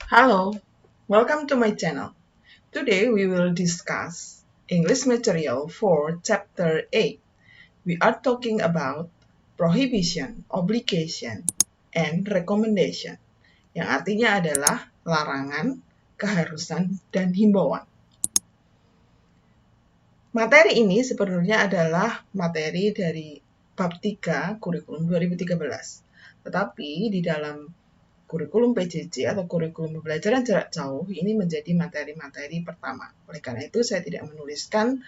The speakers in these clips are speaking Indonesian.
Hello, welcome to my channel. Today we will discuss English material for chapter 8. We are talking about prohibition, obligation, and recommendation, yang artinya adalah larangan, keharusan, dan himbauan. Materi ini sebenarnya adalah materi dari bab 3 kurikulum 2013. Tetapi di dalam kurikulum PJJ atau kurikulum pembelajaran jarak jauh ini menjadi materi-materi pertama. Oleh karena itu saya tidak menuliskan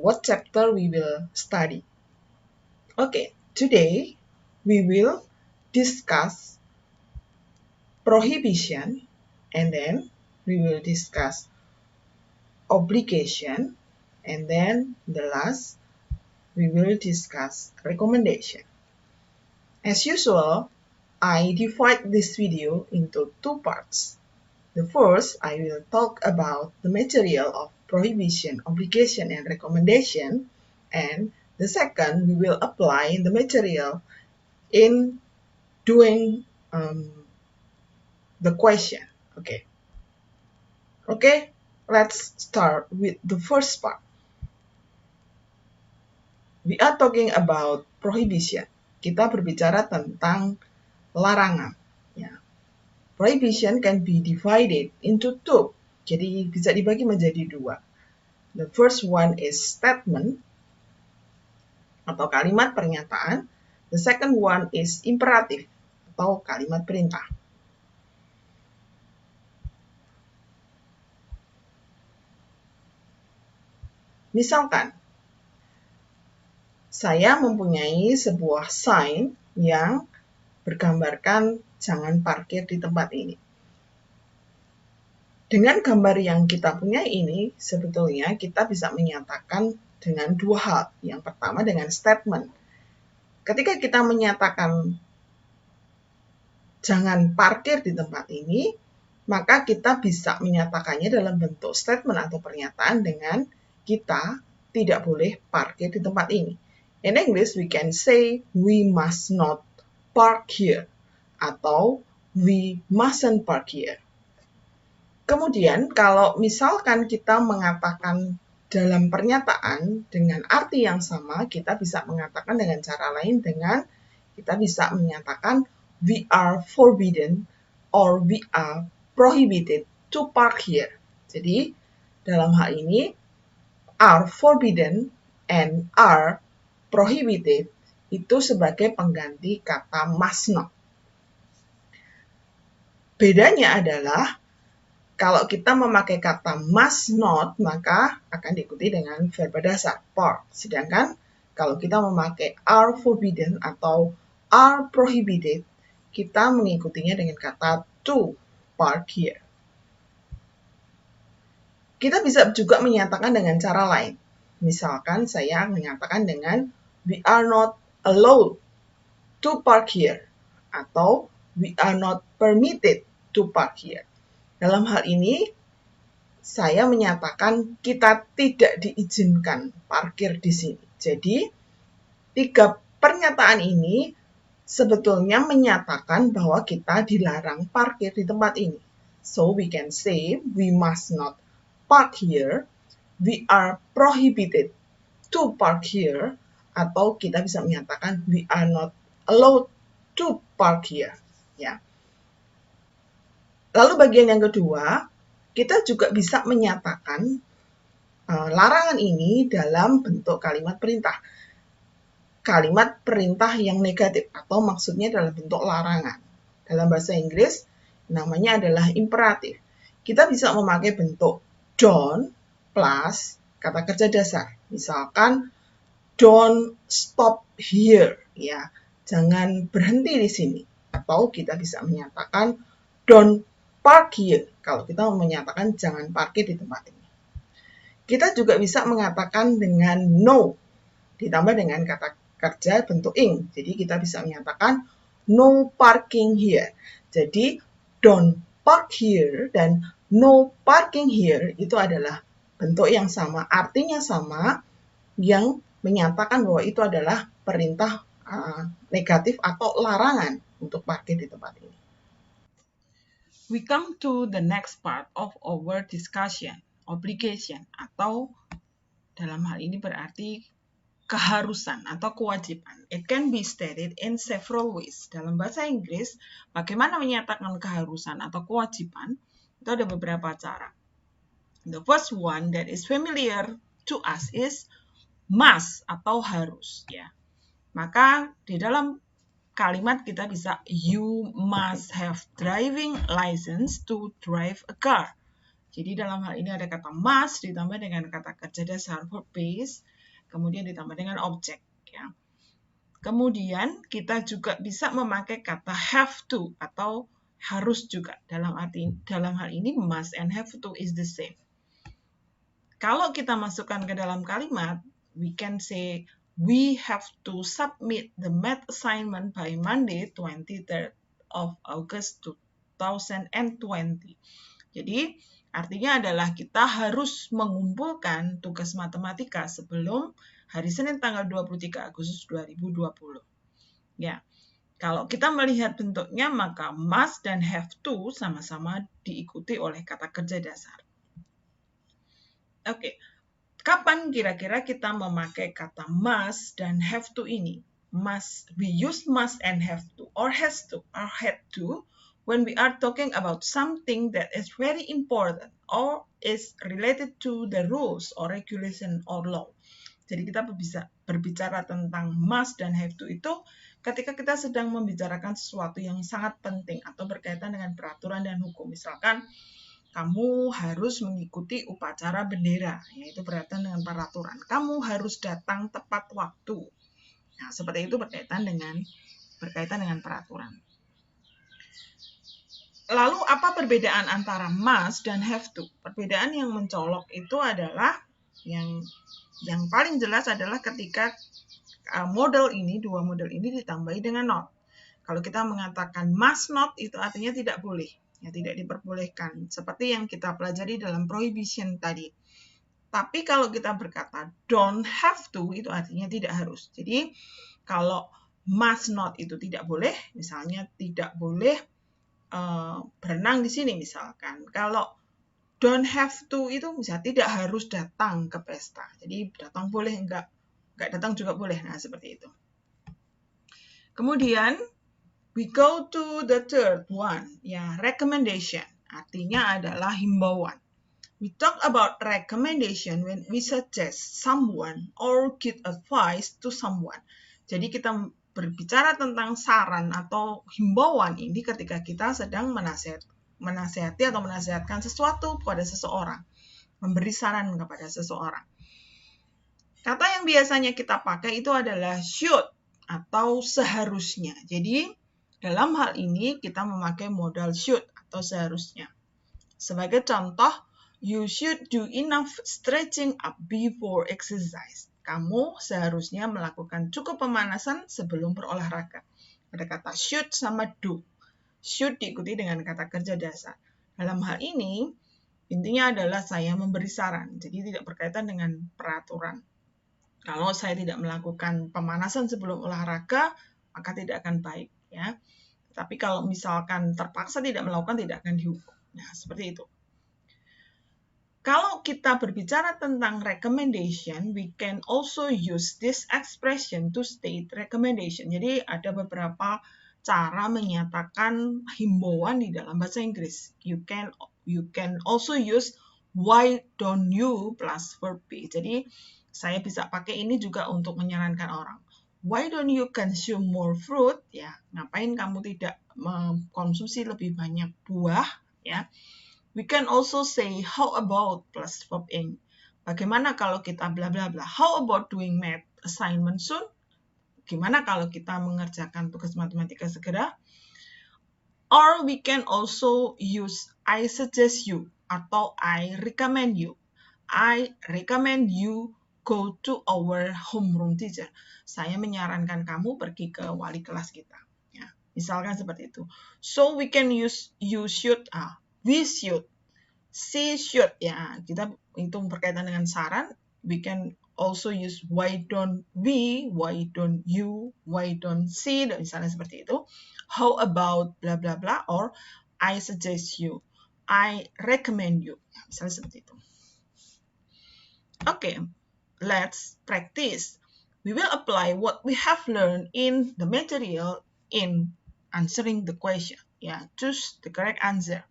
what chapter we will study. Okay, today we will discuss prohibition and then we will discuss obligation and then the last we will discuss recommendation. As usual, I divide this video into two parts. The first, I will talk about the material of prohibition, obligation, and recommendation. And the second, we will apply the material in doing the question. Okay, let's start with the first part. We are talking about prohibition. Kita berbicara tentang larangan. Ya. Prohibition can be divided into two. Jadi bisa dibagi menjadi dua. The first one is statement atau kalimat pernyataan. The second one is imperative atau kalimat perintah. Misalkan, saya mempunyai sebuah sign yang bergambarkan jangan parkir di tempat ini. Dengan gambar yang kita punya ini, sebetulnya kita bisa menyatakan dengan dua hal. Yang pertama dengan statement. Ketika kita menyatakan jangan parkir di tempat ini, maka kita bisa menyatakannya dalam bentuk statement atau pernyataan dengan kita tidak boleh parkir di tempat ini. In English, we can say we must not park here atau we mustn't park here. Kemudian, kalau misalkan kita mengatakan dalam pernyataan dengan arti yang sama, kita bisa mengatakan dengan cara lain dengan kita bisa menyatakan we are forbidden or we are prohibited to park here. Jadi, dalam hal ini, are forbidden and are prohibited itu sebagai pengganti kata must not. Bedanya adalah kalau kita memakai kata must not, maka akan diikuti dengan verba dasar, park. Sedangkan kalau kita memakai are forbidden atau are prohibited, kita mengikutinya dengan kata to park here. Kita bisa juga menyatakan dengan cara lain. Misalkan saya menyatakan dengan we are not allowed to park here atau we are not permitted to park here. Dalam hal ini, saya menyatakan kita tidak diizinkan parkir di sini. Jadi, tiga pernyataan ini sebetulnya menyatakan bahwa kita dilarang parkir di tempat ini. So, we can say we must not park here, we are prohibited to park here, atau kita bisa menyatakan we are not allowed to park here. Ya. Lalu bagian yang kedua, kita juga bisa menyatakan larangan ini dalam bentuk kalimat perintah. Kalimat perintah yang negatif atau maksudnya dalam bentuk larangan. Dalam bahasa Inggris namanya adalah imperatif. Kita bisa memakai bentuk don't plus kata kerja dasar. Misalkan don't stop here, ya. Jangan berhenti di sini. Atau kita bisa menyatakan don't park here. Kalau kita menyatakan jangan parkir di tempat ini. Kita juga bisa mengatakan dengan no, ditambah dengan kata kerja bentuk ing. Jadi kita bisa menyatakan no parking here. Jadi don't park here dan no parking here itu adalah bentuk yang sama, artinya sama, yang menyatakan bahwa itu adalah perintah negatif atau larangan untuk parkir di tempat ini. we come to the next part of our discussion, obligation, atau dalam hal ini berarti keharusan atau kewajiban. It can be stated in several ways. Dalam bahasa Inggris, bagaimana menyatakan keharusan atau kewajiban, itu ada beberapa cara. The first one that is familiar to us is must atau harus, ya. Maka di dalam kalimat kita bisa you must have driving license to drive a car. Jadi dalam hal ini ada kata must ditambah dengan kata kerja dasar verb base, kemudian ditambah dengan objek, ya. Kemudian kita juga bisa memakai kata have to atau harus juga. Dalam hal ini must and have to is the same. Kalau kita masukkan ke dalam kalimat, we can say we have to submit the math assignment by Monday 23rd of August 2020. Jadi, artinya adalah kita harus mengumpulkan tugas matematika sebelum hari Senin tanggal 23 Agustus 2020. Ya, kalau kita melihat bentuknya, maka must dan have to sama-sama diikuti oleh kata kerja dasar. Oke, kapan kira-kira kita memakai kata must dan have to ini? Must, we use must and have to, or has to, or had to, when we are talking about something that is very important or is related to the rules or regulation or law. Jadi kita bisa berbicara tentang must dan have to itu ketika kita sedang membicarakan sesuatu yang sangat penting atau berkaitan dengan peraturan dan hukum. Misalkan kamu harus mengikuti upacara bendera, yaitu berkaitan dengan peraturan. Kamu harus datang tepat waktu. Nah, seperti itu berkaitan dengan peraturan. Lalu apa perbedaan antara must dan have to? Perbedaan yang mencolok itu adalah yang paling jelas adalah ketika dua model ini ditambahi dengan not. Kalau kita mengatakan must not itu artinya tidak boleh, ya, tidak diperbolehkan, seperti yang kita pelajari dalam prohibition tadi. Tapi kalau kita berkata don't have to itu artinya tidak harus. Jadi kalau must not itu tidak boleh, misalnya tidak boleh berenang di sini misalkan. Kalau don't have to itu misalnya tidak harus datang ke pesta. Jadi datang boleh, enggak datang juga boleh. Nah, seperti itu. Kemudian we go to the third one, ya, recommendation. Artinya adalah himbauan. We talk about recommendation when we suggest someone or give advice to someone. Jadi kita berbicara tentang saran atau himbauan ini ketika kita sedang menasihati atau menasihatkan sesuatu kepada seseorang, memberi saran kepada seseorang. Kata yang biasanya kita pakai itu adalah should atau seharusnya. Jadi dalam hal ini kita memakai modal should atau seharusnya. Sebagai contoh, you should do enough stretching up before exercise. Kamu seharusnya melakukan cukup pemanasan sebelum berolahraga. Ada kata should sama do. Should diikuti dengan kata kerja dasar. Dalam hal ini, intinya adalah saya memberi saran. Jadi tidak berkaitan dengan peraturan. Kalau saya tidak melakukan pemanasan sebelum olahraga, maka tidak akan baik, ya. Tapi kalau misalkan terpaksa tidak melakukan, tidak akan dihukum. Nah, seperti itu. Kalau kita berbicara tentang recommendation, we can also use this expression to state recommendation. Jadi ada beberapa cara menyatakan himbauan di dalam bahasa Inggris. You can also use why don't you plus verb be. Jadi saya bisa pakai ini juga untuk menyarankan orang. Why don't you consume more fruit? Ya, ngapain kamu tidak mengkonsumsi lebih banyak buah? Ya. We can also say how about plus verb ing. Bagaimana kalau kita bla bla bla? How about doing math assignment soon? Gimana kalau kita mengerjakan tugas matematika segera? Or we can also use I suggest you atau I recommend you. I recommend you go to our homeroom teacher. Saya menyarankan kamu pergi ke wali kelas kita. Ya, misalkan seperti itu. So we can use you should, we should, she should. Ya, kita itu berkaitan dengan saran. We can also use why don't we, why don't you, why don't she, dan misalnya seperti itu. How about bla bla bla, or I suggest you, I recommend you. Misalnya seperti itu. Okay, let's practice. We will apply what we have learned in the material in answering the question. Yeah, choose the correct answer.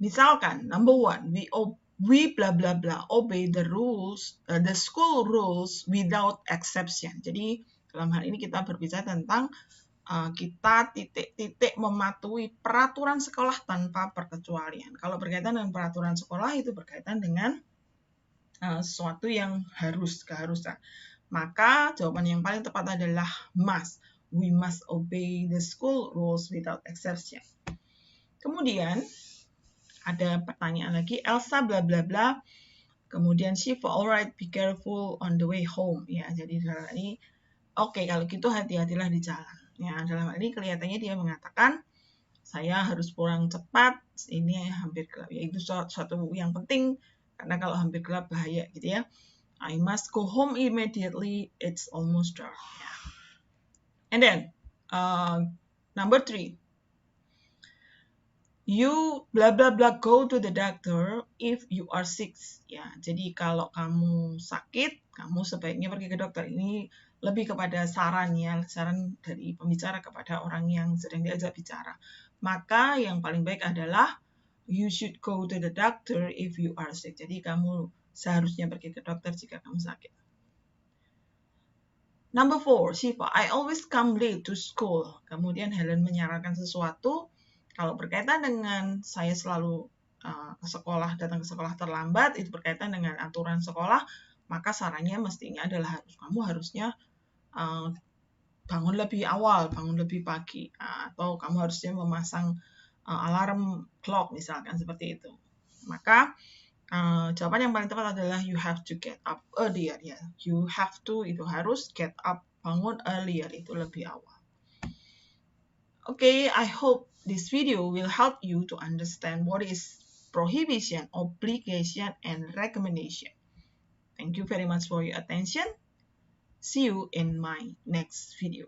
Misalkan, number 1, we blah blah blah obey the rules, the school rules without exception. Jadi dalam hal ini kita berbicara tentang kita titik-titik mematuhi peraturan sekolah tanpa perkecualian. Kalau berkaitan dengan peraturan sekolah itu berkaitan dengan sesuatu yang keharusan. Maka jawaban yang paling tepat adalah must. We must obey the school rules without exception. Kemudian ada pertanyaan lagi, Elsa bla bla bla. Kemudian Shiva, alright, be careful on the way home. Ya, jadi dalam ini oke, kalau gitu hati-hatilah di jalan. Ya, dalam hal ini kelihatannya dia mengatakan saya harus pulang cepat. Ini hampir gelap. Ya, itu suatu yang penting. Karena kalau hampir gelap bahaya gitu ya. I must go home immediately. It's almost dark. Yeah. And then number 3. You blah blah blah go to the doctor if you are sick. Ya, jadi kalau kamu sakit, kamu sebaiknya pergi ke dokter. Ini lebih kepada saran ya, saran dari pembicara kepada orang yang sedang diajak bicara. Maka yang paling baik adalah you should go to the doctor if you are sick. Jadi kamu seharusnya pergi ke dokter jika kamu sakit. Number 4, Shiva, I always come late to school. Kemudian Helen menyarankan sesuatu. Kalau berkaitan dengan saya selalu datang ke sekolah terlambat, itu berkaitan dengan aturan sekolah, maka sarannya mestinya adalah kamu harusnya bangun lebih awal, bangun lebih pagi, atau kamu harusnya memasang alarm clock misalkan seperti itu. Maka jawaban yang paling tepat adalah you have to get up earlier. Ya, you have to itu harus, get up bangun earlier itu lebih awal. Okay, I hope this video will help you to understand what is prohibition, obligation, and recommendation. Thank you very much for your attention. See you in my next video.